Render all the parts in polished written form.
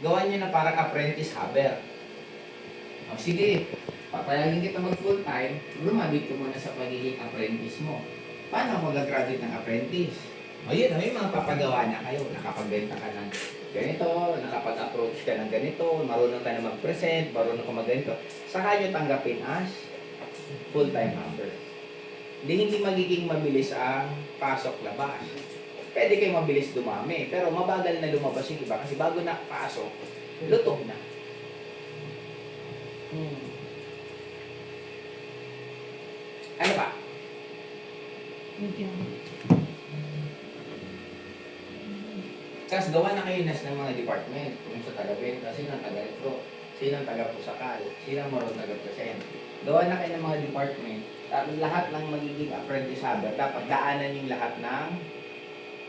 gawan nyo na parang apprentice haber. O sige, papayagin kita mag full time, lumabit ko muna sa pagiging apprentice mo. Paano ako mag-graduate ng apprentice? O yun, may mga papagawa na kayo, nakapagbenta ka ng ganito, nakapag-approach ka ng ganito, marunong ka na mag-present, marunong ka mag-ganito. Saka nyo tanggapin as full-time haber. Hindi magiging mabilis ang pasok-labas. Pwede kayo mabilis dumami, pero mabagal na lumabas yung iba kasi bago nakapasok, lutong na. Ano pa? Tapos gawa na kayo nas ng mga department, kung sa taga-benta, sino ang taga-retro, sino ang taga-pusakal, sino ang marunong taga-present. Gawa na kayo ng mga department, lahat ng magiging apprentice haber, dapat daanan yung lahat ng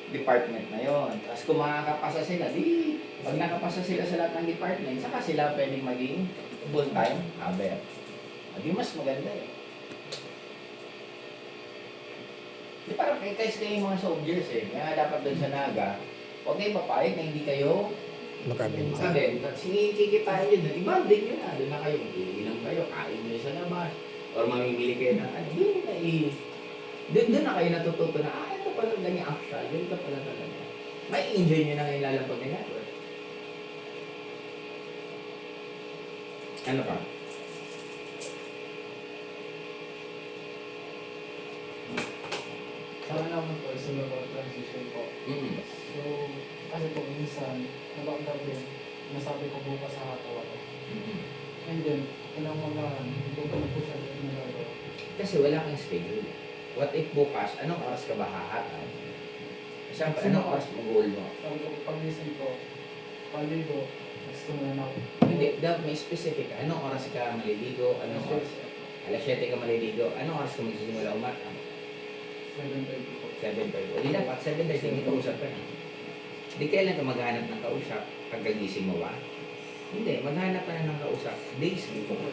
department na yon. Tapos kung makakapasa sila, pag nakapasa sila sa lahat ng department, saka sila pwedeng maging full-time haber. Di mas maganda eh. Di parang kahit kayo yung mga soldiers eh. Kaya dapat doon sa Naga, huwag kayo papayag na hindi kayo Makabenta. Sige, kikitain yun. I-banding nyo na. Doon na kayo. Iinom kayo. Kain nyo sa labas. Or mamimili kayo ng ano. Doon na kayo natututo na, ito pala ganyan actual. Ito pala talaga. May enjoy nyo na ngayon lalampag na network. Ano pa? Sana naman po, isa lang po transition po. So, kasi po minsan, nabangga din, nasabi ko bukas sa hatawa ko. And then, ilang mga, hindi ko na po siya nagagawa. Kasi wala kang schedule. What if bukas, anong oras ka ba hahatag? Siyempre, anong oras mo goal mo? Sabi ko, pag-listen ko, paligo, gusto mo na ako. Hindi, dapat may specific. Anong oras ka maliligo? Anong oras? Alas 7 ka maliligo. Anong oras ka magsisimula umaga? 7:30 po. 7:30. Hindi dapat, 7:30 may kausap ka na. Hindi kailan ka maghanap ng kausap pagkagising mo ba? Hindi, maghanap ka na ng kausap days before.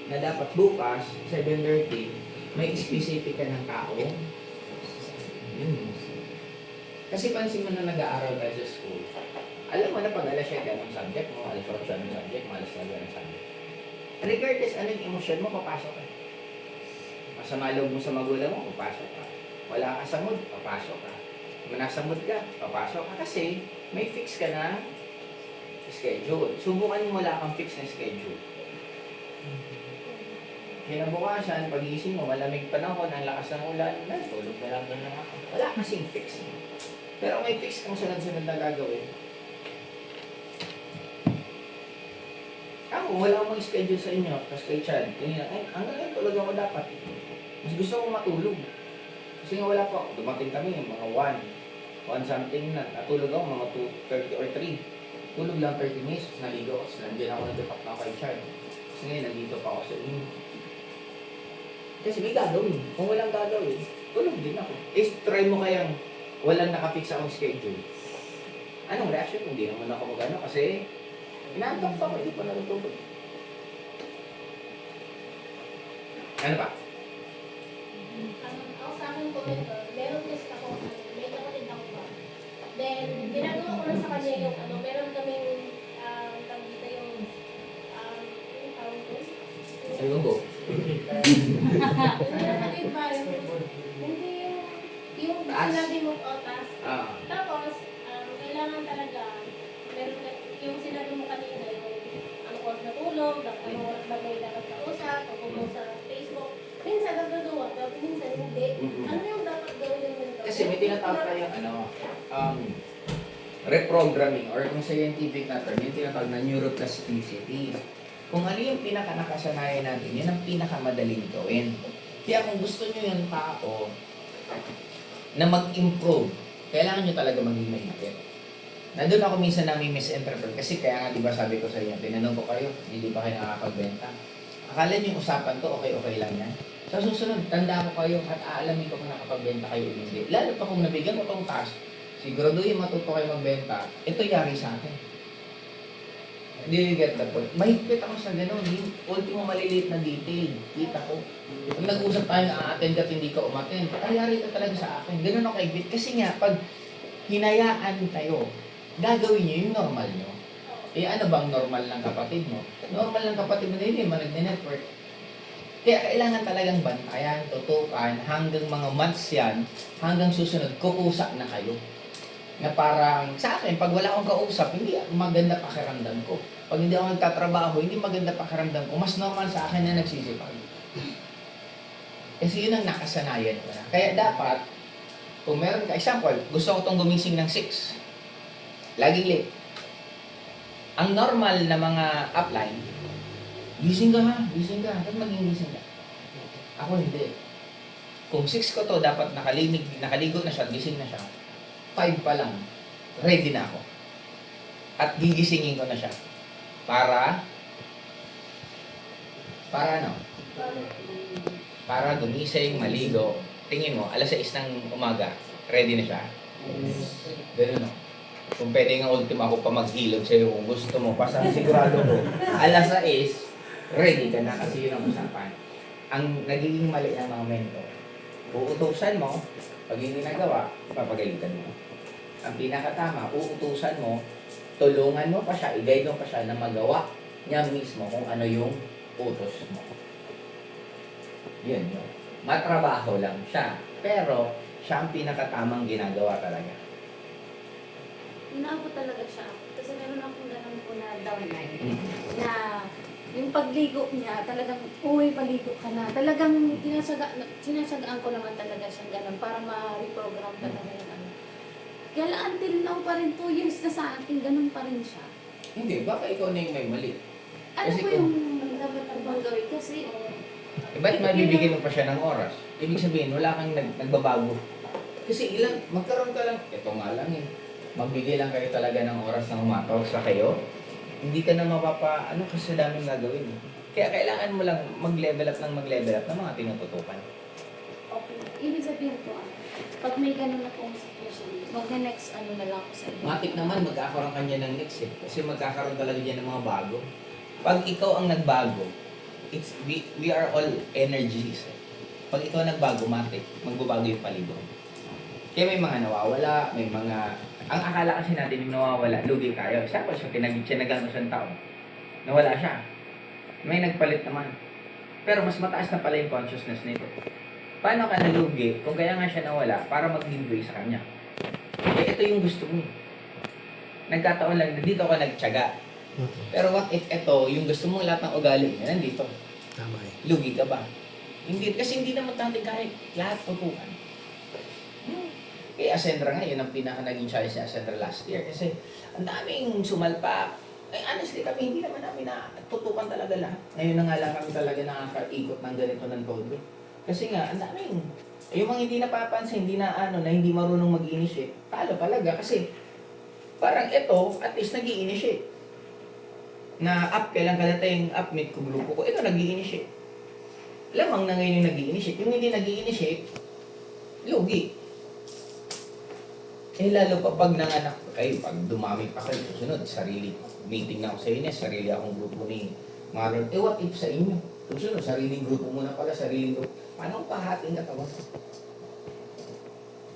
Na dapat bukas, 7:30, may specific ka ng tao. Kasi pansin mo na nag-aaral tayo sa school. Alam mo na pag alas 7 anong subject mo, alas 8 anong subject mo, alas 9 anong subject. Regardless anong emosyon mo, papasok ka. Masama loob mo sa magulang mo, papasok ka. Wala ka sa mood, papasok ka. Kung nasa mood ka, papasok ka. Kasi may fix ka na schedule. Subukan mo wala kang fix na schedule. Kinabukasan, pagising mo, malamig panahon, ang lakas ng ulan, tulog na lang doon ako. Wala kasing fix. Pero may fix kang sunod-sunod na gagawin. Ako, wala akong schedule sa inyo. Tapos kay Chad, hanggang ngayon tulog ako dapat. Mas gusto kong matulog. Kasi nga wala po. Dumating kami, mga 1 something na. Natulog ako, mga 2:30 or 3. Tulog lang 30 minutes. Naligo ako. Nandiyan ako nagtapak na kay Chad. Kasi ngayon, nandito pa ako sa inyo. Kasi may gagawin. Kung walang gagawin, tulog din ako. Try mo kayang walang nakafix akong schedule. Anong reaction? Hindi naman ako magano kasi inaantok pa ako, hindi pa natutulog. Ano ba? Ako sa akin po ito, meron kasi ako, may kapatid ako ba. Then, ginagawa ko lang sa kanya yung meron kaming, tawag dito yung tawag ko? Ayun ko. Hindi yung sinabi mo, task. Ah. Tapos, kailangan talaga, meron yung sinabi mo kanina, yung anong oras na tulog, anong oras ba may dapat kausap, kung mo sa Facebook. Minsan nagagawa, pero minsan hindi. Ano yung dapat gawin yung ganito? Kasi may tinatawag tayong reprogramming or kung scientific na term, yung tinatawag na neuroplasticity. Kung ano yung pinaka-nakasanayan natin, yun ang pinakamadaling gawin. Kaya kung gusto nyo yung tao na mag-improve, kailangan nyo talaga maging mahigpit. Nandun ako minsan namin misinterpret kasi kaya nga diba sabi ko sa inyo, tinanong ko kayo, hindi pa kayo nakakapagbenta. Akala nyo yung usapan to, okay lang yan. Sa susunod, tanda ko kayo at aalamin ko kung nakapagbenta kayo o hindi. Lalo pa kung nabigyan ko tong task, siguraduhin matuto kayo magbenta, ito yari sa akin. Hindi you get the point. Mahigpit ako sa gano'n. Yung ultimo maliliit na detail. Kita ko. Pag nag-usap tayo na a-attend at hindi ka umattend, ay yari ka talaga sa akin. Gano'n ako kahigpit. Kasi nga, pag hinayaan kayo, gagawin nyo yung normal nyo. Eh ano bang normal ng kapatid mo? Normal ng kapatid mo na hindi man nagne-network. Kaya kailangan talagang bantayan, tutukan, hanggang mga months yan, hanggang susunod, kukusa na kayo. Na parang, sa akin, pag wala akong kausap, hindi maganda pakiramdam ko. Pag hindi ako nagtatrabaho, hindi maganda pakiramdam ko. Mas normal sa akin na nagsisipag. Kasi yun ang nakasanayan ko na. Kaya dapat, kung meron ka, example, gusto ko itong gumising ng 6. Laging late. Ang normal na mga upline, gising ka ha, gising ka. Dapat maging gising ka. Ako hindi. Kung 6 ko to, dapat nakaligo na siya, gising na siya. 5 pa lang, ready na ako. At gigisingin ko na siya. Para ano? Para gumising, maligo. Tingin mo, alas 6 ng umaga, ready na siya. Ganun no? Kung pwede nga ultima ako pa maghilog sa'yo kung gusto mo, pasang sigurado ko, alas 6, ready ka na kasi yun ang usapan. Ang nagiging mali ng mga mentor, uutusan mo, pag hindi nagawa, papagalitan mo. Ang pinakatama, uutusan mo, tulungan mo pa siya, i-guide mo pa siya na magawa niya mismo kung ano yung utos mo. Yun yun. Matrabaho lang siya, pero siya ang pinakatamang ginagawa talaga. Inaabot talaga siya. Kasi meron akong ganun po na downline. Mm. Na yung pagligo niya, talagang, uy, paligo ka na. Talagang sinasagaan ko naman talaga siya ganun para ma-reprogram talaga yung ano. Kaya lang, until now pa rin, 2 years na sa akin, ganun pa rin siya. Hindi, baka ikaw na yung may mali. Ano Kasi po kung- yung dapat ko bang gawin? Kasi, Ba't mabibigyan mo pa siya ng oras? Ibig sabihin, wala kang nagbabago. Kasi magkaroon ka lang, ito nga lang eh. Magbigay lang kayo talaga ng oras na umatawag sa kayo. Hindi ka na ano kasi daming gagawin eh. Kaya kailangan mo lang mag-level up ng mga tinututukan. okay. Ibig sabihin po, pag may ganun na pong situation, mag-next ano na lang ako sa inyo. Matik naman, magkakaroon ka niya ng next eh. Kasi magkakaroon talaga dyan ng mga bago. Pag ikaw ang nagbago, we are all energies eh. Pag ikaw nagbago, matik, magbabago yung palibot. Kaya may mga nawawala, may mga... Ang akala kasi natin yung nawawala, lugi tayo. Siya po siya, tinagal mo siyang taon. Nawala siya. May nagpalit naman. Pero mas mataas na pala yung consciousness nito. Paano ka nalugi kung kaya nga siya nawala para mag-giveaway sa kanya? Eh, ito yung gusto mo. Nagkataon lang, dito ako nagtiyaga. Pero what if ito, yung gusto mo lahat ng ugali niya, nandito. Tama eh. Lugi ka ba? Hindi, kasi hindi naman natin kahit lahat tutukan. Kaya Ascendra nga, yun ang pinaka naging challenge ni Ascendra last year. Kasi ang daming sumalpak. Eh, honestly kami, hindi naman namin tutukan talaga lahat. Ngayon na nga lang kami talaga nakakaikot ng ganito ng todo. Kasi nga, ang daming, yung mga hindi napapansin, hindi na hindi marunong mag-initiate, talo talaga. Kasi parang ito, at least nag-i-initiate. Na kailan ka natin meet ko, grupo ko, ito nag-i-initiate. Lamang na ngayon yung nag-i-initiate. Yung hindi nag-i-initiate, lugi. Eh lalo pa pag nanganak kayo, pag dumami pa kayo, susunod, sarili meeting na ako sa inyo, sarili akong grupo ni Marlon. Eh what if sa inyo? Susunod, sariling grupo muna pala, sariling grupo. Paano pahating katawan?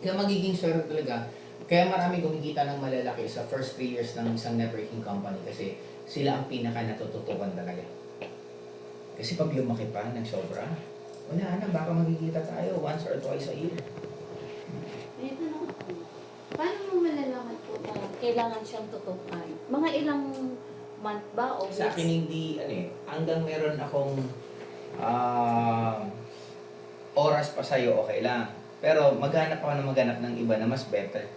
Kaya magiging swerte talaga. Kaya marami kumikita ng malalaki sa first 3 years ng isang networking company kasi sila ang pinaka natututukan talaga. Kasi pag lumaki pa, nagsobra, wala na, baka magkikita tayo once or twice a year. May tanong ako. Paano mo malalaman po na kailangan siyang tutukan? Mga ilang month ba o Sa akin hindi, hanggang meron akong oras pa sa'yo, okay lang. Pero maghanap ako ng iba na mas better.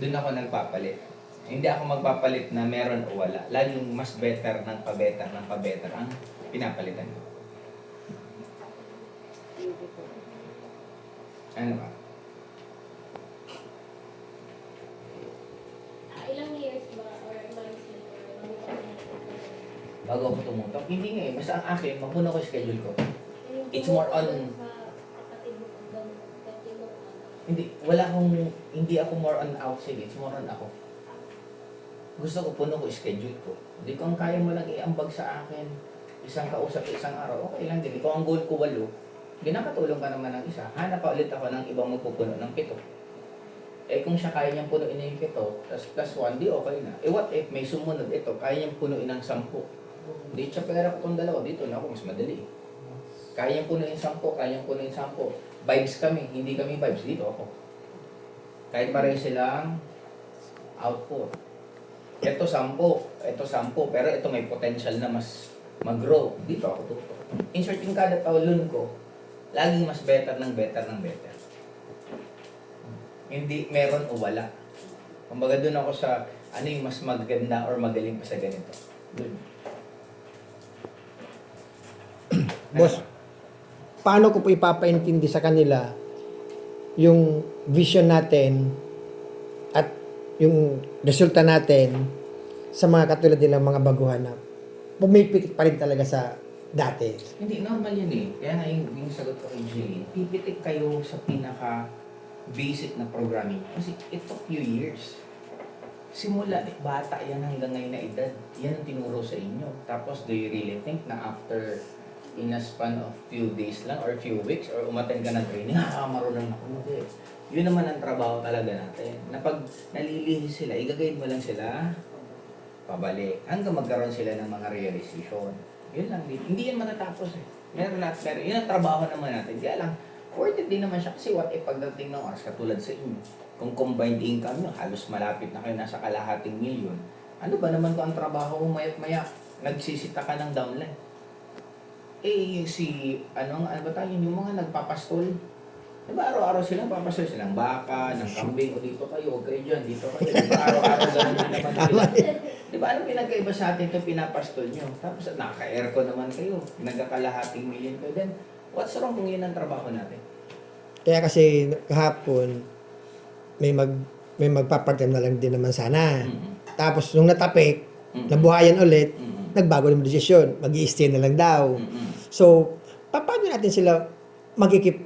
Doon ako nagpapalit. Hindi ako magpapalit na meron o wala. Laging mas better ng pa-better ang pinapalitan ko. Ano ba? Ilang years ba or months Bago ako tumutok, hindi nga eh. Basta ang akin, mapuno ko yung schedule ko. It's more on- Hindi ako more on outside, it's more on ako. Gusto ko puno ko schedule ko. Hindi ko ang kaya mo lang iambag sa akin. Isang kausap, isang araw, okay lang din. Ikaw ang goal ko 8. Ginakatulong ka naman ng isa. Hanap pa ulit ako ng ibang magpupuno ng 7. Eh kung siya kaya niyang punuin na yung 7, tapos plus 1, di okay na. Eh what if may sumunod ito, kaya niyang punuin ng 10. Di siya pera ko itong dalawa, dito na ako mas madali. Kaya niyang punuin 10, kaya niyang punuin 10. Vibes kami, hindi kami vibes, dito ako. Kahit pareho silang output. Ito 10, pero ito may potential na mas mag-grow. Dito ako tuto. Inserting kada taulun ko, laging mas better ng better ng better. Hindi meron o wala. Kumbaga doon ako sa ano yung mas maganda or magaling pa sa ganito. Doon. Boss, paano ko po ipapaintindi sa kanila yung vision natin at yung resulta natin sa mga katulad nilang mga baguhan na pumipitik pa rin talaga sa dati? Hindi, normal yun eh. Kaya nga yung sagot ko kay Jillian, pipitik kayo sa pinaka basic na programming. Kasi it took few years. Simula, bata yan hanggang ngayon na edad. Yan ang tinuro sa inyo. Tapos, do you really think na after in a span of few days lang or few weeks or umattend ka ng training, marunong ako. Hindi. Yun naman ang trabaho talaga natin. Na pag nalilihi sila, igagayad mo lang sila, pabalik. Hanggang magkaroon sila ng mga realization. Yun lang. Hindi yan matatapos eh. Meron lahat. Pero yun ang trabaho naman natin. Kaya lang, worth it din naman siya. Kasi what if pagdating ng oras, katulad sa inyo, kung combined income nyo, halos malapit na kayo nasa kalahating milyon. Ano ba naman kung ang trabaho mo maya nagsisita ka ng downline? Eh, ano ba tayo, yung mga nagpapastol. Diba araw-araw silang papastol silang baka, ng kambing, o dito kayo, huwag kayo dyan, dito kayo. Diba araw-araw ganun din naman sila. Diba ano pinagkaiba sa atin ito pinapastol nyo? Tapos naka-aircon naman kayo, nagkakalahating milyon kayo. Then, what's wrong kung yun ang trabaho natin? Kaya kasi kahapon, may magpapartner na lang din naman sana. Tapos nung natapik, nabuhayan ulit, nagbago ng desisyon. Mag-i-stay na lang daw. So, paano natin sila magkikip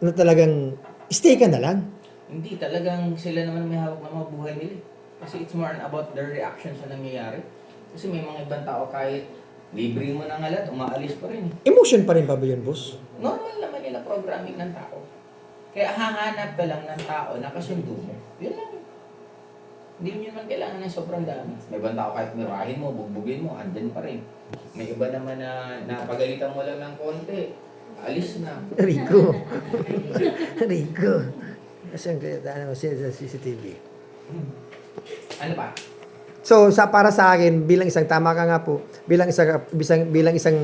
na talagang stay ka na lang? Hindi, talagang sila naman may hawak ng mga buhay nila. Kasi it's more about their reaction sa nangyayari. Kasi may mga ibang tao kahit libre mo ng alat, umaalis pa rin. Emotion pa rin ba yun, boss? Normal naman yun ang programming ng tao. Kaya hahanap ka lang ng tao na kasundo mo. Yun lang. Hindi nyo naman kailangan ng sobrang dami. May ibang tao kahit mirahin mo, bugbugin mo, andyan pa rin. May iba naman na napagalitan mo lang ng konti. Alis na. Rico. Rico. Kasi ang ano sa CCTV. Ano pa? So, para sa akin, bilang isang, tama ka nga po, bilang isang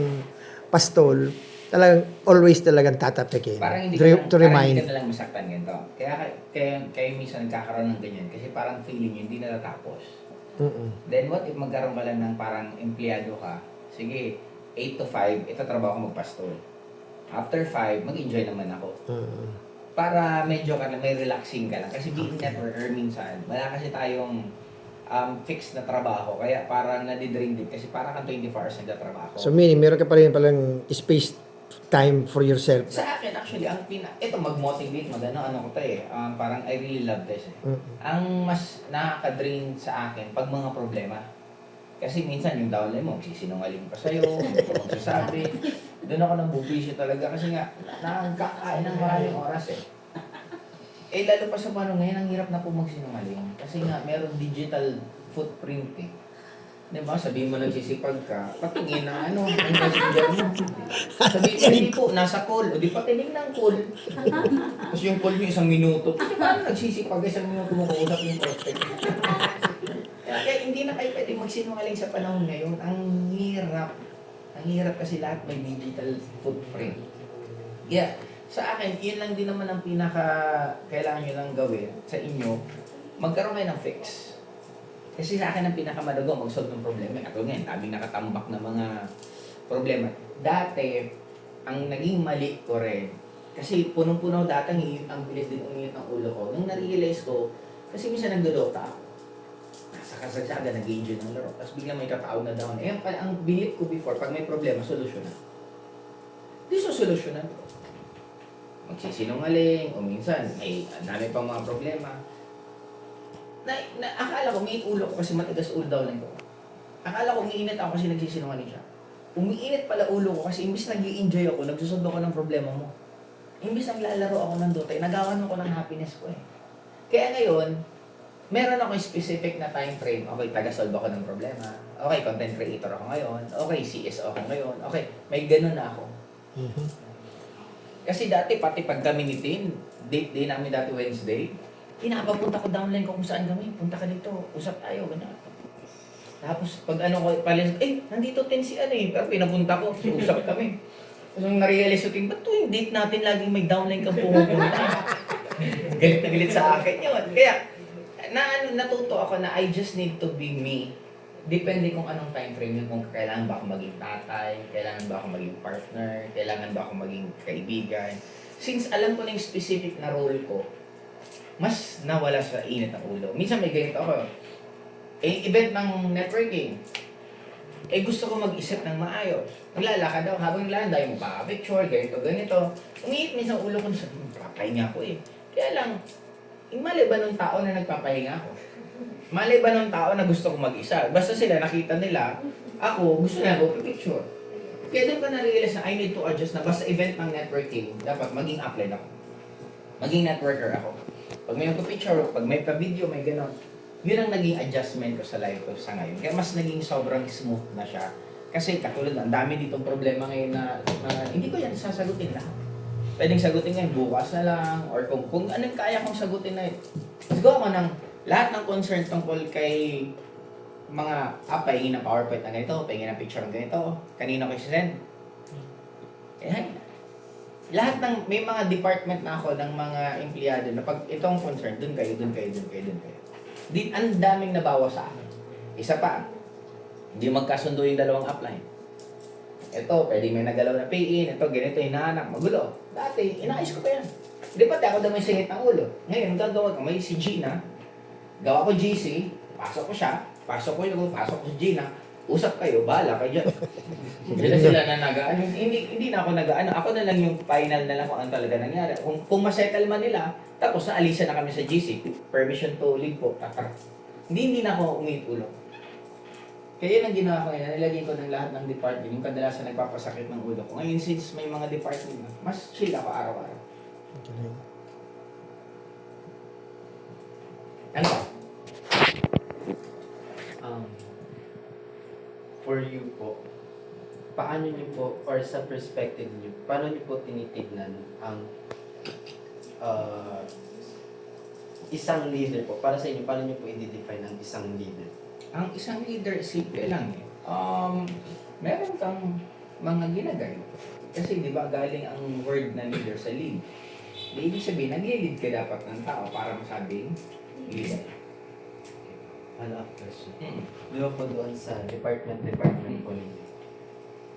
pastol, talagang always talagang tatapikin. Parang hindi To parang remind. hindi ka na lang masaktan ganito. Kaya minsan nagkakaroon ng ganyan. Kasi parang feeling nyo, hindi natatapos. Then what if magkaroon ka lang ng parang empleyado ka? Sige, 8 to 5, ito trabaho ko magpastol. After 5, mag-enjoy naman ako. Para medyo may relaxing ka lang. Kasi being networker minsan, wala kasi tayong fixed na trabaho. Kaya parang nadidrain din. Kasi parang kang 24 hours nagtatrabaho. So, meaning, meron ka pa rin palang space time for yourself. Sa akin, actually, ito mag-motivate, ano ko to eh. Parang I really love this eh. Ang mas nakaka-drain sa akin, pag mga problema. Kasi minsan yung downline mo, magsisinungaling pa sa'yo, hindi ka magsasabi. Doon ako nang bubisyo talaga kasi nga, nakakain ng maraming oras eh. Eh, lalo pa sa paano ngayon, ang hirap na po magsinungaling. Kasi nga, meron digital footprint eh. Diba? Sabihin mo nagsisipag ka, patingin na ang messenger mo. Sabihin mo, hindi po, nasa call. O di patingin ng call. Tapos yung call mo 1 minuto. Kasi paano nagsisipag 1 minuto mo kausap yung prospect? Kaya hindi na kayo pwede magsinungaling sa panahon ngayon. Ang hirap. Ang hirap kasi lahat may digital footprint. Yeah. Sa akin, yun lang din naman ang kailangan nyo lang gawin sa inyo. Magkaroon kayo ng fix. Kasi sa akin ang pinakamadago mag-solve ng problema. Ako ngayon, daming nakatambak na mga problema. Dati, ang naging mali ko rin, kasi punong-puno dati, ang bilis din uminit ng ulo ko. Nung na-realize ko, kasi minsan nagdodota ako. Nasa kasagsaga, nag-enjoy ng laro. Tapos biglang may tatawag na down. Eh, ang belief ko before, pag may problema, solusyonan. Di solusyonan ko. Magsisinungaling, o minsan, may dami pang mga problema. Akala ko, may ulo ko kasi matigas ulo daw lang ko. Akala ko, umiinit ako kasi nagsisinungaling siya. Umiinit pala ulo ko kasi imbis nag-i-enjoy ako, nagsusolve ako ng problema mo. Imbis naglalaro ako ng Dota, nagawan mo ko ng happiness ko eh. Kaya ngayon, meron ako specific na time frame. Okay, taga-solve ako ng problema. Okay, content creator ako ngayon. Okay, CSO ako ngayon. Okay, may ganun na ako. Mhm. Kasi dati, pati pag kami ni Tin, date day namin dati Wednesday, pinapapunta ko downline ko kung saan kami. Punta ka dito, usap tayo, gano'n. Tapos pag ano ko, palis, nandito Tin si ano eh. Pero pinapunta ko, usap kami. Tapos nung na-realize ko, Tin, ba't tuwing date natin laging may downline kang pumupunta? Galit na galit sa akin yun. Kaya, natuto ako na I just need to be me. Depende kung anong time frame yun, kung kailangan ba ako maging tatay, kailangan ba ako maging partner, kailangan ba ako maging kaibigan. Since alam ko na yung specific na role ko, mas nawala sa init ng ulo. Minsan may ganito ako, event ng networking, gusto ko mag-isip ng maayos. Naglalakad daw, habang naglalakad tayo magpapicture, ganito. Umiit minsan ang ulo ko, papahinga ko eh. Kaya lang, mali ba nung tao na nagpapahinga ako? Mali ba nung tao na gusto ko mag-isa? Basta sila nakita nila, ako gusto na ako picture. Kaya doon ko na-realize na I need to adjust na basta event ng networking, dapat maging upline ako. Maging networker ako. Pag may picture, pag may pa-video, may gano'n. Yun ang naging adjustment ko sa life ko sa ngayon. Kaya mas naging sobrang smooth na siya. Kasi katulad na, ang dami ditong problema ngayon na hindi ko yan sasagutin lahat. Pwedeng sagutin ngayon, bukas na lang, or kung anong kaya kong sagutin na yun. Siguro ako ng lahat ng concern tungkol kay mga pahingin ng PowerPoint na ganito, pahingin ng picture ng ganito, kanina ko i-send. Lahat ng, may mga department na ako ng mga empleyado na pag itong concern, dun kayo. Ang daming nabawa sa akin. Isa pa, hindi magkasundo yung dalawang upline. Ito, pwede may nagalaw na pay-in, ito, ganito, hinahanap, magulo. Dati, inaayos ko pa yan. Hindi pa ako daw may singit ng ulo. Ngayon, gagawa ko, may si Gina, gawa ko GC, pasok ko siya, pasok ko si Gina, usap kayo, bahala kayo dyan. Hindi na sila na nagaan. Hindi na ako nagaan. Ako na lang yung final na lang kung ano talaga nangyari. Kung masettle man nila, tapos naalisa na kami sa GC, permission to leave po, Hindi na ako umiit ulo. Kaya yun ang ginawa ko ngayon, nilagay ko ng lahat ng department, yung kadalasan nagpapasakit ng ulo ko. Ngayon, since may mga department na, mas chill ako araw-araw. Okay. Ano? For you po, paano niyo po, or sa perspective niyo, paano niyo po tinitignan ang isang leader po? Para sa inyo, paano niyo po i-define ang isang leader? Ang isang leader, simple lang eh. Meron kang mga ginagay. Kasi di ba galing ang word na leader sa lead. Di ibig sabihin, nag-lead ka dapat ng tao para masabing leader. Follow-up question. Mm. Di ba po doon sa department po ninyo?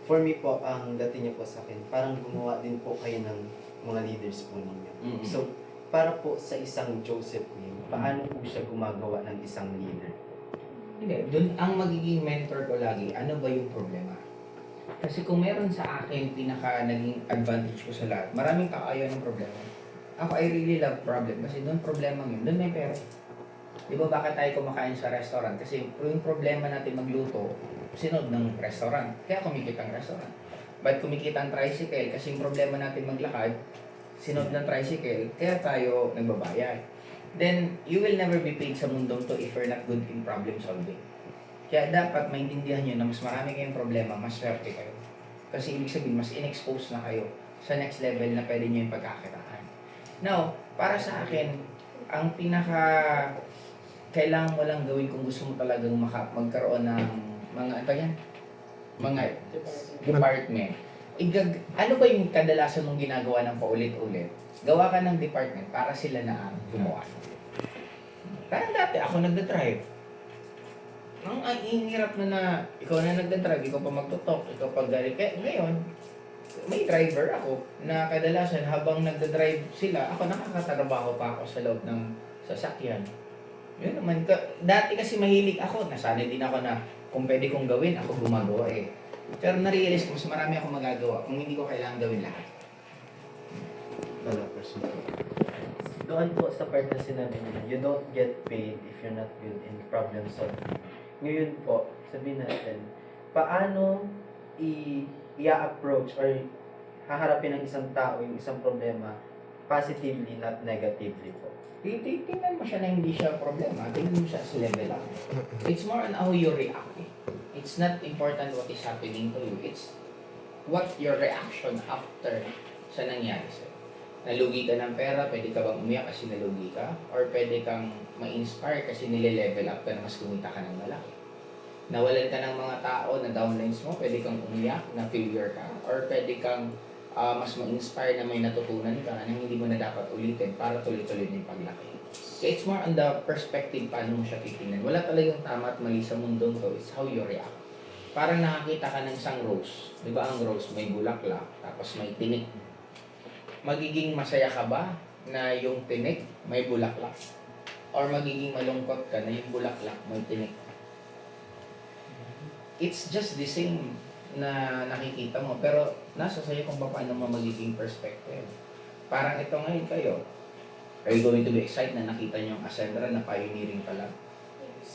For me po, ang dating niyo po sa akin, parang gumawa din po kayo ng mga leaders po ninyo. Mm-hmm. So, para po sa isang Joseph Lim, paano po siya gumagawa ng isang leader? Hindi, dun ang magiging mentor ko lagi, ano ba yung problema? Kasi kung meron sa akin pinaka naging advantage ko sa lahat, maraming tao ayaw ng problema. Ako, I really love problem kasi doon problema yun, doon may pera. Di ba bakit tayo kumakain sa restaurant? Kasi yung problema natin magluto, sinod ng restaurant. Kaya kumikita ang restaurant. Ba't kumikita ang tricycle? Kasi yung problema natin maglakad, sinod ng tricycle, kaya tayo nagbabayad. Then, you will never be paid sa mundong to if you're not good in problem solving. Kaya dapat maintindihan nyo na mas marami kayong problema, mas swerte kayo. Kasi ibig sabihin, mas in-expose na kayo sa next level na pwede nyo yung pagkakitaan. Now, para sa akin, ang pinaka kailangan mo lang gawin kung gusto mo talagang magkaroon ng mga department. Ano ba yung kadalasan mong ginagawa ng paulit-ulit? Gawa ka ng department para sila na ang gumawa. Parang dati ako nagda-drive. Ang hirap na ikaw na nagda-drive, ikaw pa magtutok, ikaw pa galing. Kaya ngayon, may driver ako na kadalasan habang nagda-drive sila, ako nakakatrabaho pa ako sa loob ng sasakyan. Yun naman, dati kasi mahilig ako, nasanay din ako na kung pwede kong gawin, ako gumagawa eh. Pero na-realize ko, mas marami akong magagawa kung hindi ko kailangan gawin lahat. Follow-up question. Doon po sa part na sinabi niyo, you don't get paid if you're not good in problem solving. Ngayon po, sabihin natin, paano i-approach or haharapin ng isang tao yung isang problema positively, not negatively po. Tingnan mo siya na hindi siya problema. Tingnan mo siya sa level up. It's more on how you react. It's not important what is happening to you. It's what your reaction after sa nangyari sa'yo. Nalugi ka ng pera, pwede ka bang umiyak kasi nalugi ka? Or pwede kang ma-inspire kasi nile-level up ka na mas kumita ka ng malaki? Nawalan ka ng mga tao na downlines mo, pwede kang umiyak na failure ka? Or pwede kang mas ma-inspire na may natutunan ka na hindi mo na dapat ulitin para tuloy-tuloy na yung paglaki. So it's more on the perspective paano mo siya titingnan. Wala talagang tama at mali sa mundong to, it's how you react. Parang nakakita ka ng isang rose. Di ba ang rose may bulaklak, tapos may tinik. Magiging masaya ka ba na yung tinik may bulaklak? Or magiging malungkot ka na yung bulaklak may tinik? It's just the same na nakikita mo. Pero nasa sa'yo kung paano mo magiging perspective. Parang ito ngayon kayo. Are you going to be excited na nakita niyo yung Ascendra na pioneering pala?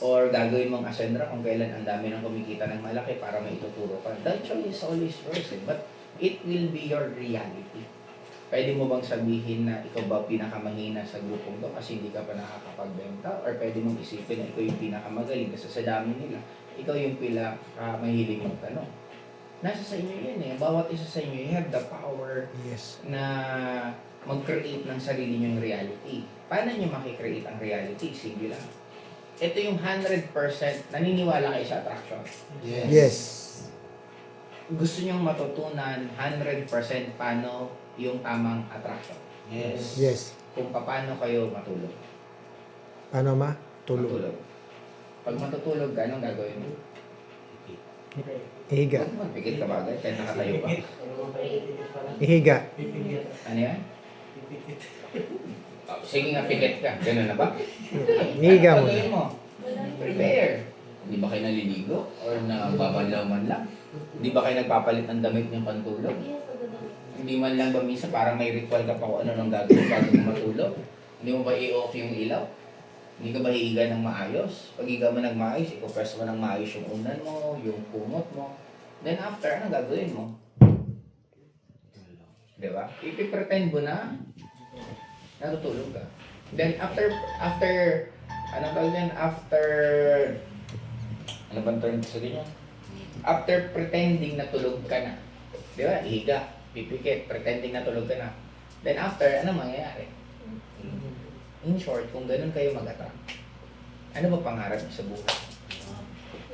Or gagawin mong Ascendra kung kailan ang dami nang kumikita ng malaki para may ituturo ka? That choice is always yours. But it will be your reality. Pwede mo bang sabihin na ikaw ba pinakamahina sa grupong to kasi hindi ka pa nakakapagbenta? Or pwede mong isipin na ikaw yung pinakamagaling kasi sa dami nila, ikaw yung mahilig yung tanong. Nasa sa inyo yan eh. Bawat isa sa inyo, you have the power Yes. na mag-create ng sarili nyong reality. Paano nyo makikreate ang reality? Sige lang. Ito yung 100% naniniwala kayo sa attraction. Yes. Gusto nyong matutunan 100% paano yung tamang attraction. Yes. Kung paano kayo matulog. Paano ma? Tulog. Pag matutulog ka, anong gagawin mo? Ihiga. Huwag mo, pikit ka ba agad kahit nakatayo ka? Ihiga. Ano yan? Oh, sige nga, pikit ka. Ganun na ba? Ihiga Ano mo. gagawin mo? Prepare. Hindi ba kayo naliligo? Or nababanlaw man lang? Hindi ba kayo nagpapalit ng damit niyong pantulog? Hindi man lang ba minsan parang may ritual ka pa kung ano nang gagawin bago mo matulog? Hindi mo ba i-off yung ilaw? Hindi ka ba hihiga ng maayos? Pag higa mo ng maayos, i-compress mo ng maayos yung unan mo, yung kumot mo. Then after, anong gagawin mo? Diba? Ipipretend mo na natutulog ka. Then after, ano tawag yan? Ano bang term sa ganyan? After pretending na tulog ka na. Di ba? Ihiga, pipikit, pretending na tulog ka na. Then after, ano mangyayari? In short, kung ganun kayo mag-attract, ano ba pangarap niyo sa buhay?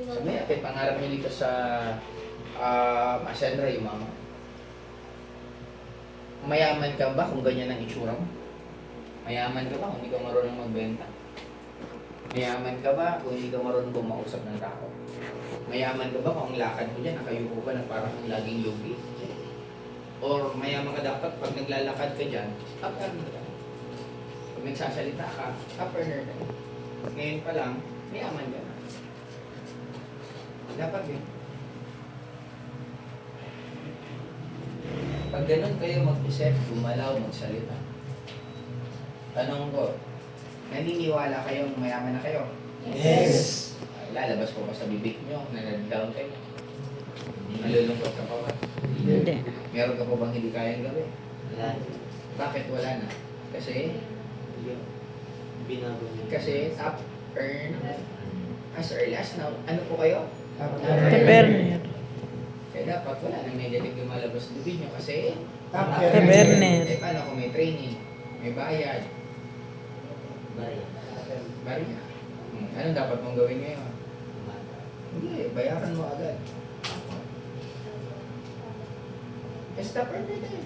Sabi natin, pangarap niyo dito sa Ascendra, yung mama. Mayaman ka ba kung ganyan ang itsura mo? Mayaman ka ba kung hindi ka marunong magbenta? Mayaman ka ba kung hindi ka marunong bumausap ng tao? Mayaman ka ba kung ang lakad mo dyan, nakayuko ka na parang laging yogi? Or mayaman ka dapat pag naglalakad ka dyan, up-earner ka. Pag nagsasalita ka, up-earner ka. Ngayon pa lang, mayaman ka na. Dapat yun. Pag ganun kayo mag-isip, gumalaw, magsalita. Tanong ko, naniniwala kayong mayaman na kayo? Yes. Lalabas po ba sa bibig nyo na nag-down kayo? Nalulungkot ka pa ba? Hindi. Meron ka pa bang hindi kayang gawin? Wala. Bakit wala na? Kasi Binago niya. top earn as early as now. Ano po kayo? Taberner. Kaya dapat wala nang negative lumalabas sa bibig nyo kasi Taberner. eh paano kung may training, may bayad, Bayan. bari na. Anong dapat mong gawin ngayon? Hindi, bayaran mo agad. Stop earn na din.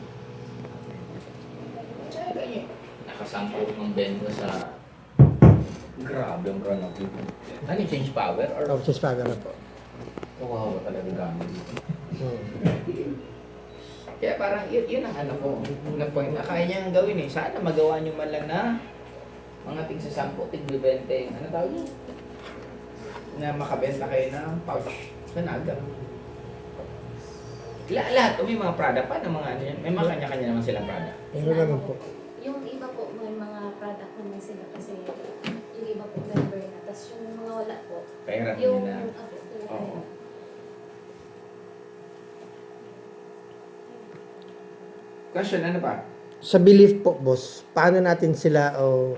Kaya ganyan. Nakasampot ng bendo sa grabe ang run of it. Ano yung change power? Or Oh, just paga na po. wow talaga gamit dito? Hmm. Kaya parang yun ang ano ko, na point na kaya niyang gawin eh. Sana magawa niyo man lang na mga tig sa 10, tig 20, ano tawag yun? Na makabenta kayo ng pouch sa naga. Lahat, may mga product pa ng mga ano yan. May mga kanya-kanya naman silang product. Meron naman po. Yung iba po, may mga product naman sila kasi yung iba po member na. Tapos yung mga wala po, Pera yung nila. Oo. Question, ano pa? Sa belief po, boss, paano natin sila o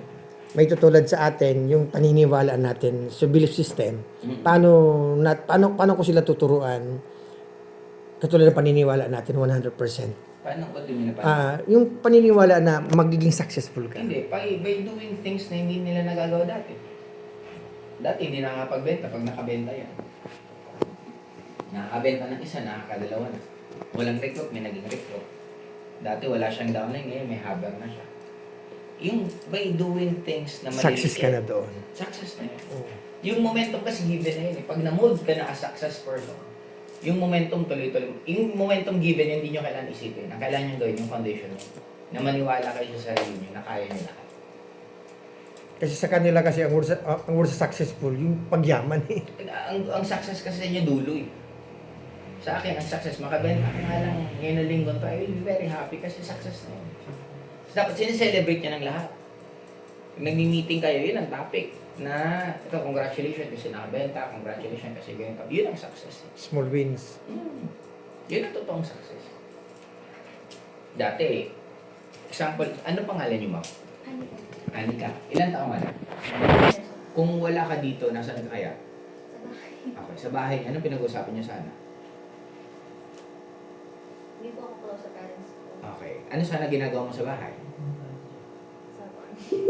may tutulad sa atin yung paniniwala natin sa belief system? Paano ko sila tuturuan katulad ng paniniwala natin 100%? Paano ko din na Yung paniniwala na magiging successful ka. Hindi, by doing things na hindi nila nagagawa dati. Dati hindi nakakapagbenta pag nakabenta yan. Nakakabenta ng isa, nakakadalawa na. Walang recruit, may naging recruit. Dati wala siyang downline, ngayon may haber na siya. Yung by doing things na maliliit. Success ka na doon. Success na yun. Oo. Yung momentum kasi given na yun eh. Pag na-mold ka na as success person, yung momentum tuloy-tuloy. Yung momentum given, hindi nyo kailangan isipin. Ang kailangan nyo gawin yung foundation nyo. Na maniwala kayo sa sarili nyo na kaya nyo lahat. Kasi sa kanila kasi ang word sa successful, yung pagyaman eh. Ang success kasi sa inyo dulo eh. Sa akin, ang success, makabenta ka nga lang ngayon na linggo to, I will be very happy kasi success na yun. So, dapat sineselebrate nyo ng lahat. Pag nagmi-meeting kayo, yun ang topic. Na, ito, congratulations kasi nakabenta, congratulations kasi ganito. Yun ang success. Small wins. Yun ang totoong success. Dati, example, ano pangalan niyo, ma'am? Anika. Ilan taong ka na? Kung wala ka dito, nasaan ka kaya? Okay, sa bahay. Anong pinag-uusapan niyo sana? Hindi po ako close sa parents ko. Okay. Ano sana ginagawa mo sa bahay? Sa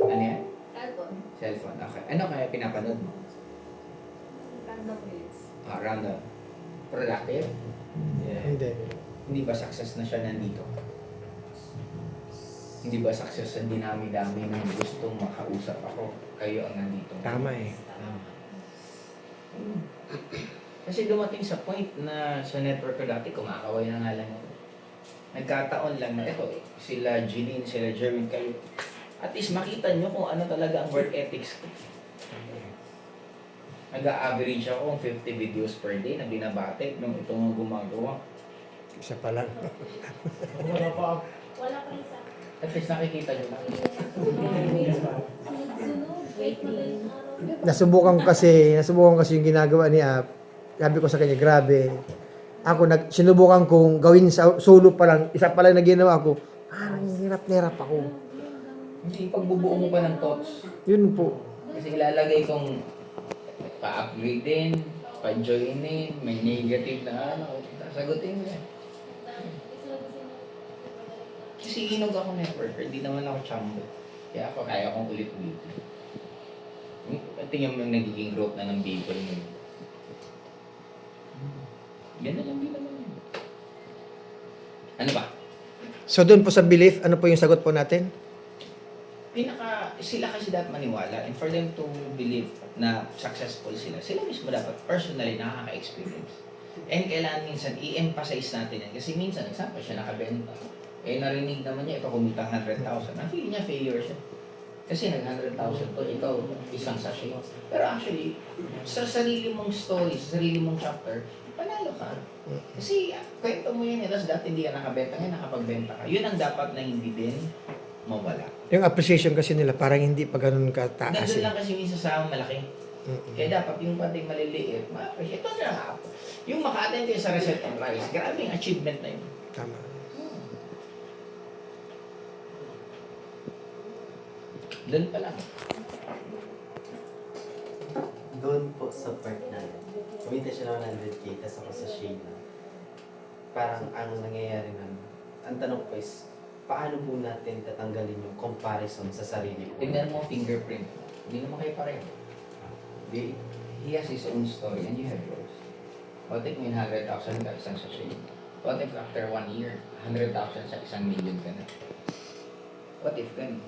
Ano yan? Albon. Cellphone. Okay. Ano kaya pinapanood mo? Random reels. Random. Productive? Hindi. Hindi ba success na siya nandito? Hindi ba success ang dinami-dami ng gustong makausap ako? Kayo ang nandito. Tama eh. Kasi dumating sa point na sa network ko dati, kumakaway na nga lang ako. Nagkataon lang na ito, sila Jeline, sila Jerwin, kayo. At least makita nyo kung ano talaga ang work ethics ko. Nag-a-average ako ng 50 videos per day na binabate nung itong gumagawa. Isa pa lang. Wala pa ako. Wala pa isa. At least nakikita nyo lang. Sunod-sunod. Wait na lang araw. Nasubukan ko kasi yung ginagawa ni Ap. Sabi ko sa kanya, grabe. Ako, sinubukan kong gawin sa solo pa lang, isa pa lang na ginawa ko, parang hirap ako. Hindi, pagbubuo mo pa ng thoughts. Yun po. Kasi ilalagay kong pa-upgrade pa-joinin, may negative na ano, sasagutin mo yan. Kasi inog ako networker, hindi naman ako chambo. Kaya ako kaya kong ulit-ulit. Tingnan mo yung nagiging growth na ng people mo. Yan na lang din naman yun. Ano ba? So doon po sa belief, ano po yung sagot po natin? Sila kasi dapat maniwala and for them to believe na successful sila mismo dapat personally nakaka-experience. And kailangan minsan i-emphasize natin yan kasi minsan, example, siya nakabenta. Narinig naman niya, ito kumita 100,000. Ang feeling niya failure siya. Kasi nag-100,000 to, ikaw isang sachet. Pero actually, sa sarili mong story, sa sarili mong chapter, panalo ka. Kasi kwento mo yun, tapos dati hindi ka nakabenta, ngayon nakapagbenta ka. Yun ang dapat na hindi din mawala. Yung appreciation kasi nila parang hindi pa ganun kataas Nandun eh. lang kasi minsan sa malaki. Kaya dapat yung pating maliliit, ma-appreciate. Ito na nga ako. Yung maka-attend kayo sa Reset and Rise, grabe yung achievement na yun. Tama. Doon pa lang. Doon po sa part na kumita siya ng 100k, tas ako sa Shayna. Parang ang nangyayari nun, ang tanong ko is, paano po natin tatanggalin yung comparison sa sarili ko? Tingnan mo fingerprint. Hindi naman kayo pareho. He has his own story and you have yours. What if may 100,000 ka isang sachet? What if after 1 year, 100,000 sa 1 million ka na? What if ganun?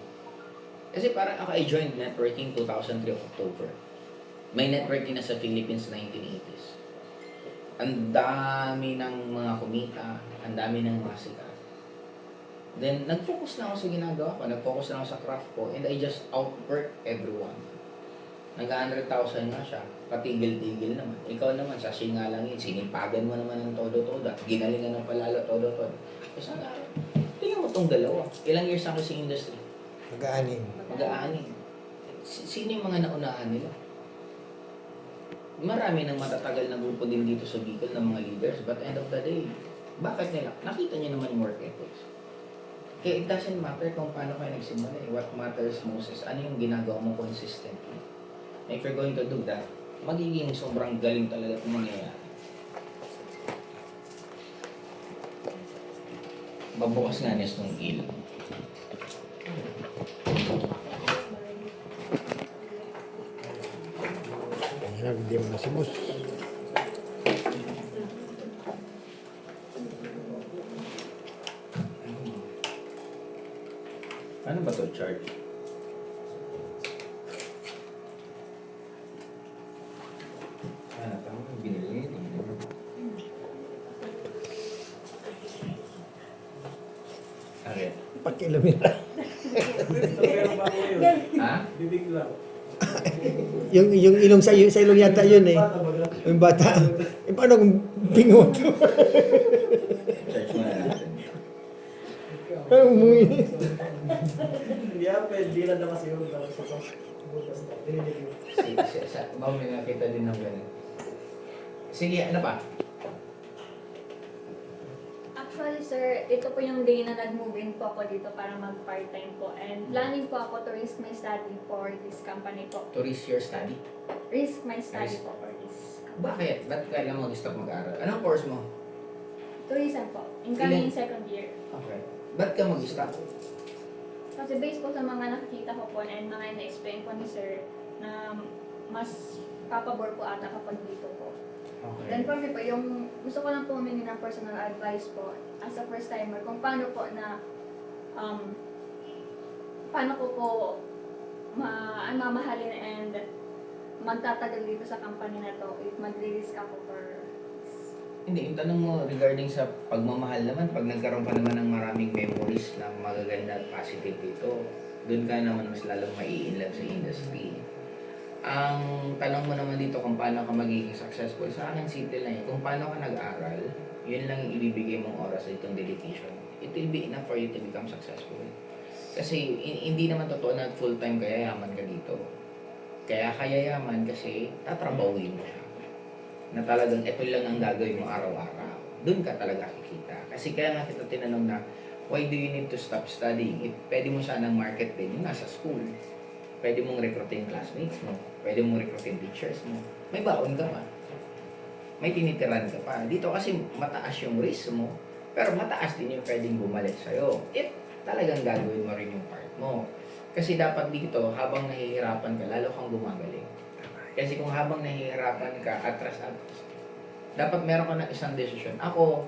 Kasi parang ako, I joined networking 2003 October. May networking na sa Philippines 1980s. Ang dami ng mga kumita, ang dami ng mga sikat. Then, nag-focus na ako sa ginagawa ko, nag-focus na ako sa craft ko, and I just outwork everyone. Nag-100,000 nga siya, patigil-tigil naman. Ikaw naman, sa singa lang yun, sinipagan mo naman ng todo-todo, at ginalingan ng palalo, todo-todo. Kasi tingnan mo tong dalawa. Ilang years na ako sa industry? Mag-aanin. Mag-aanin. Sino yung mga naunahan nila? Marami ng matatagal na grupo din dito sa Bicol ng mga leaders, but end of the day, bakit nila? Nakita niyo naman yung work ethics. Kaya it doesn't matter kung paano kayo nagsimula eh. What matters most is ano yung ginagawa mo consistently. If you're going to do that, magiging sobrang galing talaga kung mangyayari. Babukas nga Nes nung il. Hindi mo na si boss. Ano ba to charge? Tama yung binili yun. Okay. Pagkilamira. Ha? Bibig lang. Yung ilong sa ilong yata yun eh. Yung bata. Eh, paano kung bingot? Charge mo na natin. Parang umuwi. Hindi pwede lang naman kasi yung tapos ito. Butas na. Dinilig mo. Baka may nakita din ng ganun. Sige, ano pa? Actually, sir, ito po yung day na nag-move in po ako dito para mag-part-time po. And planning po ako to risk my study for this company po. To risk your study. Risk my study po for this company. Bakit? Ba't kailangan mo mag-stop mag-aaral? Anong course mo? Tourism po. Incoming second year. Okay. Ba't ka mag-stop? Kasi based po sa mga nakikita ko po and mga na-explain po ni sir na mas papabor po ata kapag dito po. Then for me po, yung gusto ko lang po humingi ng personal advice po as a first timer kung paano po na paano ko po mamahalin and magtatagal dito sa company na to if magre-risk ako for Hindi, yung tanong mo regarding sa pagmamahal naman, pag nagkaroon ka naman ng maraming memories na magaganda at positive dito, doon ka naman mas lalong mai-inlove sa industry. Ang tanong mo naman dito kung paano ka magiging successful, sa akin simple lang yun. Kung paano ka nag-aral, yun lang yung ibibigay mong oras sa itong dedication. It will be enough for you to become successful. Kasi hindi naman totoo na full-time kaya yaman ka dito. Kaya yaman kasi tatrabawin mo siya. Na talagang ito lang ang gagawin mo araw-araw. Doon ka talaga kikita. Kasi kaya nga kita tinanong na, why do you need to stop studying? If pwede mo sanang market din yung nasa school. Pwede mong recruiting classmates mo. Pwede mong recruiting teachers mo. May baon ka pa. May tinitiran ka pa. Dito kasi mataas yung risk mo, pero mataas din yung pwedeng bumalik sa'yo. If talagang gagawin mo rin yung part mo. Kasi dapat dito, habang nahihirapan ka, lalo kang gumagaling. Kasi kung habang nahihirapan ka, atras, dapat meron ka ng isang desisyon. Ako,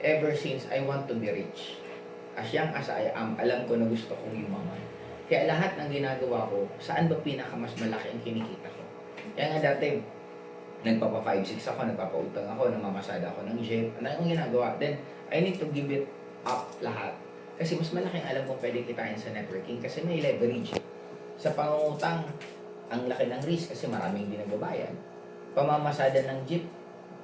ever since I want to be rich, as young as I am, alam ko na gusto kong yumaman. Kaya lahat ng ginagawa ko, saan ba pinakamas malaki ang kinikita ko? Kaya nga dati, nagpapa 5-6 ako, nagpapautang ako, namamasada ako ng jeep. Ano yung ginagawa? Then, I need to give it up lahat. Kasi mas malaking alam kong pwedeng kitain sa networking kasi may leverage. Sa pangungutang, ang laki ng risk kasi maraming hindi nagbabayad. Pamamasada ng jeep,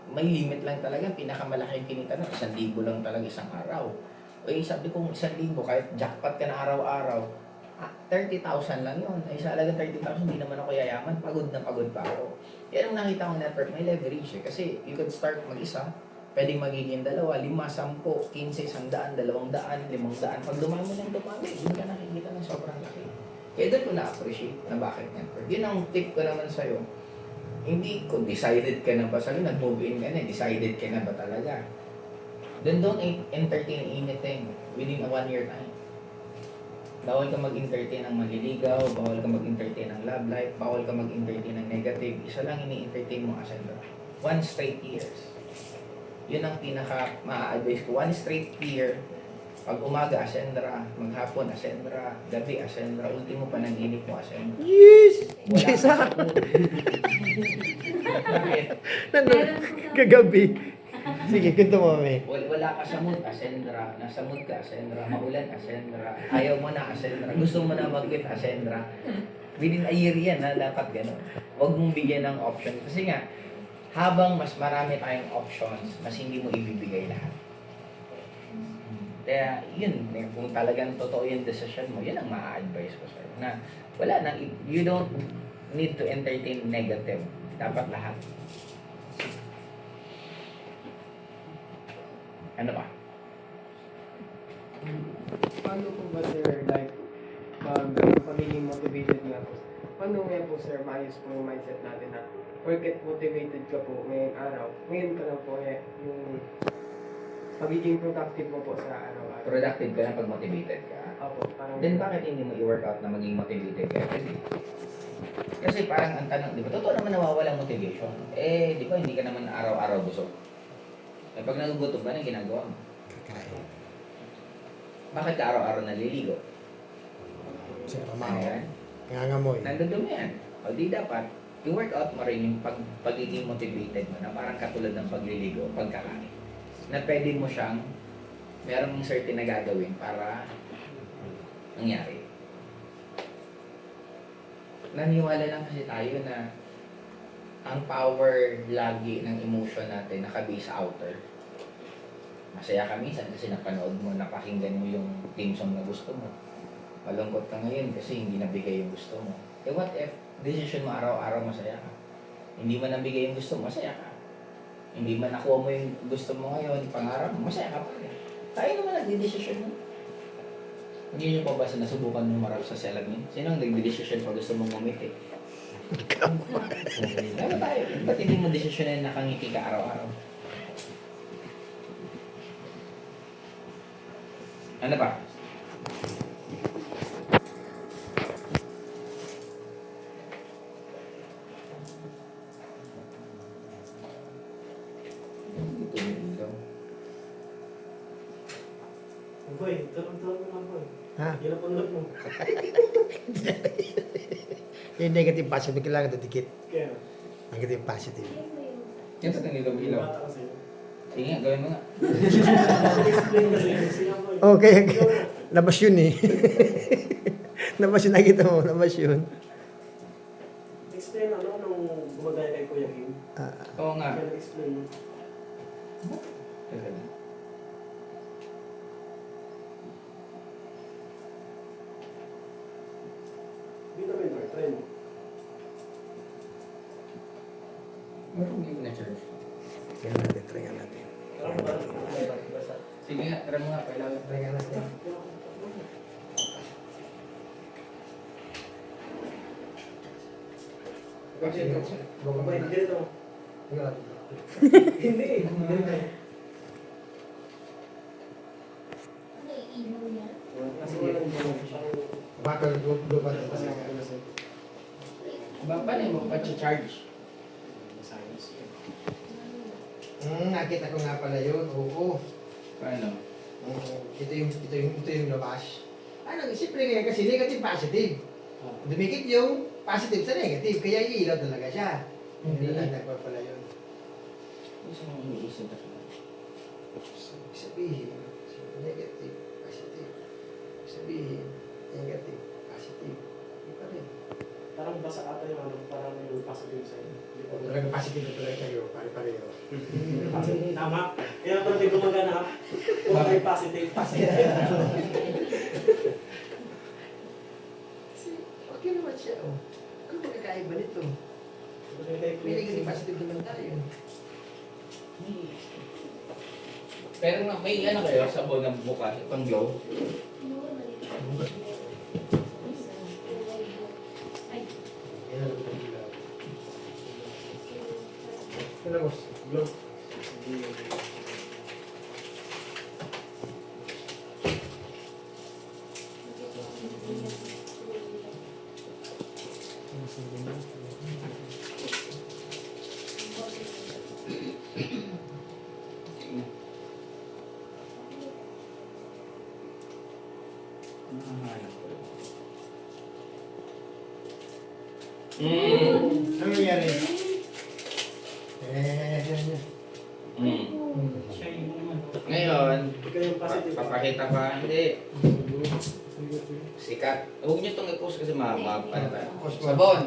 may limit lang talaga. Pinakamalaki yung kinita na, 1,000 lang talaga isang araw. O sabi kong 1,000, kahit jackpot ka na araw-araw, 30,000 lang yun. Ay sa alaga 30,000, hindi naman ako yayaman. Pagod na pagod pa ako. Yan ang nakita kong network, may leverage eh. Kasi you could start mag-isa, pwedeng magiging 2, 5, 10, 15, 100, 200, 500. Pag dumami ng dumami, doon ka nakikita ng sobrang laki. Kaya doon ko na-appreciate na bakit network. Yun ang tip ko naman sa'yo. Hindi ko decided ka na ba sa'yo, nag-move in ka na, decided ka na ba talaga? Then don't entertain anything within a 1-year time. Bawal ka mag-entertain ng manliligaw, bawal ka mag-entertain ng love life, bawal ka mag-entertain ng negative. Isa lang ini-entertain mo ascendra. 1 straight years. Yun ang pinaka ma-advise ko. 1 straight year. Pag umaga, ascendra. Maghapon, ascendra. Gabi, ascendra. Ultimo panaginip mo, ascendra. Yes! Wala Yes, ka ah! sa Bakit? Kagabi. Sige, kwento mo, mami. Wala ka sa mood, ascendra. Nasa mood ka, ascendra. Maulan, ascendra. Ayaw mo na, ascendra. Gusto mo na mag-quit, ascendra. Within a year yan, ha? Dapat gano'n. Huwag mong bigyan ng option. Kasi nga, habang mas marami tayong options, mas hindi mo ibibigay lahat. Kaya, yun. Kung talagang totoo yung decision mo, yun ang ma-advise ko sa'yo. Na, wala na. You don't need to entertain negative. Dapat lahat. Ano pa? paano po ba sir, like, pagiging motivated nga po, paano nga po sir, maayos po yung mindset natin na porket motivated ka po ngayong araw, ngayon ka lang po yung pagiging productive mo po sa araw-araw. Productive ka na pag motivated ka. Opo, parang Then bakit hindi mo i-workout na maging motivated ka everyday? Kasi parang ang tanong, di ba, totoo naman nawawala ang motivation. Eh, di ba, hindi ka naman araw-araw busog. Eh, pag nagugutom ka na, ginagawa mo. Kakain. Bakit ka araw-araw naliligo? Sir, Ano mamaw. yan? Nangangamoy. Nandun yan. O di dapat, i-workout mo rin yung pagiging motivated mo na parang katulad ng pagliligo, pagkakain. Na pwede mo siyang, merong certain na gagawin para nangyari. Naniwala lang kasi tayo na ang power lagi ng emotion natin nakabase sa outer. Masaya ka minsan kasi napanood mo, napakinggan mo yung theme song na gusto mo. Malungkot ka ngayon kasi hindi nabigay yung gusto mo. Eh what if decision mo araw-araw masaya ka? Hindi mo nabigay yung gusto mo, masaya ka. Hindi man nakuha mo yung gusto mo ngayon, pangarap mo, masaya ka pa rin. Tayo naman nagdi-decision mo. Hindi nyo pa ba nasubukan mo marap sa salamin? Sino ang nagdi-decision pag gusto mong ngumiti? Ano tayo? Ba't hindi mo decision na nakangiti ka araw-araw? Ano ba? Ito yung ilaw. Boy, tulong-tulong mo lang, boy. Ha? Yan ang pundot mo. Yung negative positive, kailangan didikit. Kaya, Negative positive. Yan sa kanila mo ilaw. bata kasi. Sige nga, gawin mo nga. Explain na rin. Sila, boy. Okay, labas yun eh. Labas yun, nakita mo, labas yun. Explain ano nung gumagaya kay Kuya Kim. Oo nga. Kaya explain. Dito ba yung try mo? Meron hindi na church. Tingnan natin, try nga natin. Sige nga, tara mo nga. Kailangan. Try nga natin. Boy, ganito. Hindi. Ano iinom niya? Kasi walang siyang Bakal, lupa na Ba, paano mo pa-charge? nakita ko nga pala yun. Oo. Paano? Ito yung labas. Ano, siyempre nga kasi negative positive. Dumikit yung positive sa negative, kaya iilaw talaga siya. Hindi na nagpapala yun. Gusto mong iniisip na siya. Sabihin, negative, positive. Sabihin, negative, positive. Hindi pa rin. parang basa ata yung ano, parang yung positive sa'yo. Di ba? Talagang positive na talaga kayo, pare-pareho. Tama. Kaya pag may gumagana, huwag kayo positive. Kasi, okay naman siya, oh. Ano magkakaiba nito? May negative, positive naman tayo. Pero nga, may ano kayo, sabon na bukas, pang glow. Yan ang ilaw. Ano mo? Glow. Ano nangyari? Ngayon, Ikaw yung positive. papakita pa, hindi. Sikat. Huwag niyo itong i-post kasi ano ba? Sabon.